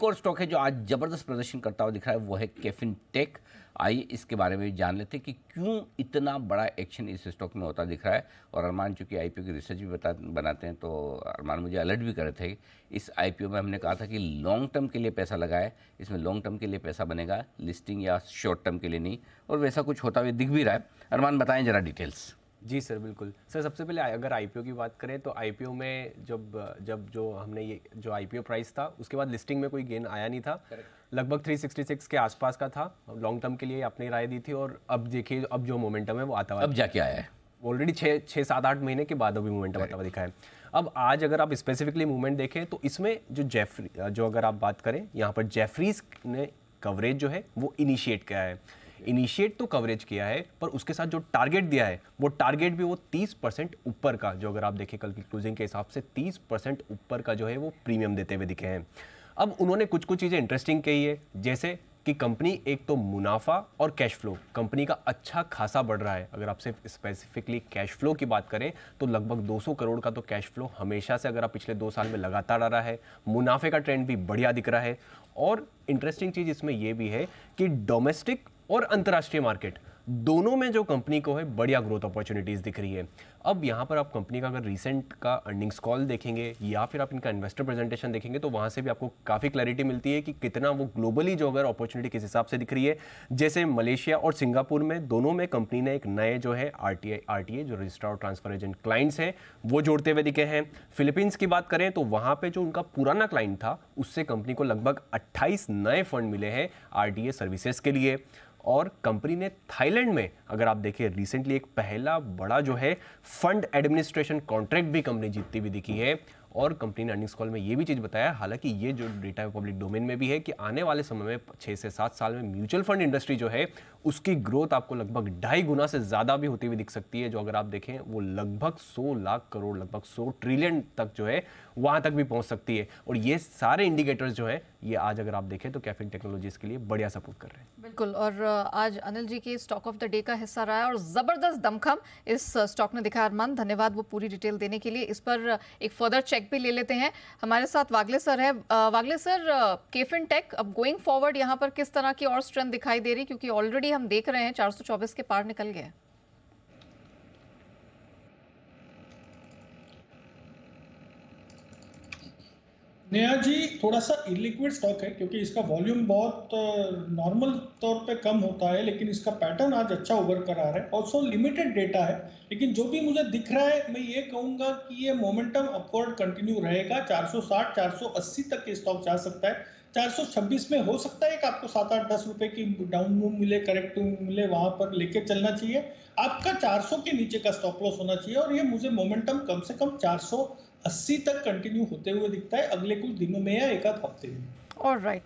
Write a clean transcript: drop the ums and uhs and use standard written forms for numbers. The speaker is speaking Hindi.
एक और स्टॉक है जो आज जबरदस्त प्रदर्शन करता हुआ दिख रहा है, वो है कैफिन टेक। आइए इसके बारे में जान लेते हैं कि क्यों इतना बड़ा एक्शन इस स्टॉक में होता दिख रहा है। और अरमान चूंकि आईपीओ की रिसर्च भी बनाते हैं, तो अरमान मुझे अलर्ट भी कर रहे थे इस आईपीओ में हमने कहा था कि लॉन्ग टर्म के लिए पैसा लगाए, इसमें लॉन्ग टर्म के लिए पैसा बनेगा, लिस्टिंग या शॉर्ट टर्म के लिए नहीं, और वैसा कुछ होता हुआ दिख भी रहा है। अरमान बताएं जरा डिटेल्स। जी सर, बिल्कुल सर। सबसे पहले अगर आईपीओ की बात करें तो आईपीओ में जब जो हमने ये जो आईपीओ प्राइस था उसके बाद लिस्टिंग में कोई गेन आया नहीं था। लगभग 366 के आसपास का था। लॉन्ग टर्म के लिए आपने राय दी थी, और अब देखिए अब जो मोमेंटम है वो आता हुआ अब जाके आया है ऑलरेडी 6-7-8 महीने के बाद अभी मोमेंटम आता हुआ दिखा है। अब आज अगर आप स्पेसिफिकली मूवमेंट देखें तो इसमें जो अगर आप बात करें यहाँ पर जेफरीज ने कवरेज जो है वो इनिशिएट किया है। इनिशिएट तो कवरेज किया है, पर उसके साथ जो टारगेट दिया है वो टारगेट भी वो 30% ऊपर का, जो अगर आप देखें कल की क्लोजिंग के हिसाब से 30% ऊपर का जो है वो प्रीमियम देते हुए दिखे हैं। अब उन्होंने कुछ चीज़ें इंटरेस्टिंग कही है, जैसे कि कंपनी एक तो मुनाफा और कैश फ्लो कंपनी का अच्छा खासा बढ़ रहा है। अगर आप सिर्फ स्पेसिफिकली कैश फ्लो की बात करें तो लगभग 200 करोड़ का तो कैश फ्लो हमेशा से अगर आप पिछले 2 साल में लगातार आ रहा है। मुनाफे का ट्रेंड भी बढ़िया दिख रहा है। और इंटरेस्टिंग चीज़ इसमें यह भी है कि डोमेस्टिक और अंतर्राष्ट्रीय मार्केट दोनों में जो कंपनी को है बढ़िया ग्रोथ अपॉर्चुनिटीज दिख रही है। अब यहाँ पर आप कंपनी का अगर रिसेंट का अर्निंग्स कॉल देखेंगे या फिर आप इनका इन्वेस्टर प्रेजेंटेशन देखेंगे तो वहाँ से भी आपको काफ़ी क्लैरिटी मिलती है कि कितना वो ग्लोबली जो अगर अपॉर्चुनिटी किस हिसाब से दिख रही है। जैसे मलेशिया और सिंगापुर में दोनों में कंपनी ने एक नए जो है आरटीए जो रजिस्ट्रार और ट्रांसफर एजेंट क्लाइंट्स हैं वो जोड़ते हुए दिखे हैं। फिलीपींस की बात करें तो वहाँ पर जो उनका पुराना क्लाइंट था उससे कंपनी को लगभग 28 नए फंड मिले हैं आरटीए सर्विसेज के लिए। और कंपनी ने थाईलैंड में अगर आप देखिए रिसेंटली एक पहला बड़ा जो है फंड एडमिनिस्ट्रेशन कॉन्ट्रैक्ट भी कंपनी जीतती हुई दिखी है। और कंपनी ने अर्निंग्स कॉल में ये भी चीज़ बताया, हालांकि ये जो डेटा पब्लिक डोमेन में भी है, कि आने वाले समय में 6 से 7 साल में म्यूचुअल फंड इंडस्ट्री जो है उसकी ग्रोथ आपको लगभग 2.5 गुना से ज़्यादा भी होती हुई दिख सकती है। जो अगर आप देखें वो लगभग 100 लाख करोड़ लगभग 100 ट्रिलियन तक जो है वहाँ तक भी पहुँच सकती है। और ये सारे इंडिकेटर्स जो है ये आज अगर आप देखें तो कैफिन टेक्नोलॉजीज के लिए बढ़िया सपोर्ट कर रहे हैं। बिल्कुल। और आज अनिल जी की स्टॉक ऑफ द डे का हिस्सा रहा है और जबरदस्त दमखम इस स्टॉक ने दिखा। अरमान धन्यवाद वो पूरी डिटेल देने के लिए। इस पर एक फर्दर चेक भी ले लेते हैं। हमारे साथ वागले सर है। वागले सर, कैफिन टेक अब गोइंग फॉरवर्ड यहाँ पर किस तरह की और स्ट्रेंथ दिखाई दे रही, क्योंकि ऑलरेडी हम देख रहे हैं 424 के पार निकल गए। नेहा जी, थोड़ा सा इलिक्विड स्टॉक है क्योंकि इसका वॉल्यूम बहुत नॉर्मल तौर पे कम होता है, लेकिन इसका पैटर्न आज अच्छा उभर कर आ रहा है। ऑल्सो लिमिटेड डेटा है, लेकिन जो भी मुझे दिख रहा है मैं ये कहूंगा कि ये मोमेंटम अपवर्ड कंटिन्यू रहेगा। 460 480 तक ये स्टॉक जा सकता है। 426 में हो सकता है कि आपको 7-8-10 रुपए की डाउन मूव मिले, करेक्ट मिले, वहां पर लेके चलना चाहिए। आपका 400 के नीचे का स्टॉप लॉस होना चाहिए। और ये मुझे मोमेंटम कम से कम 480 तक कंटिन्यू होते हुए दिखता है अगले कुछ दिनों में या एक आध हफ्ते में। ऑलराइट।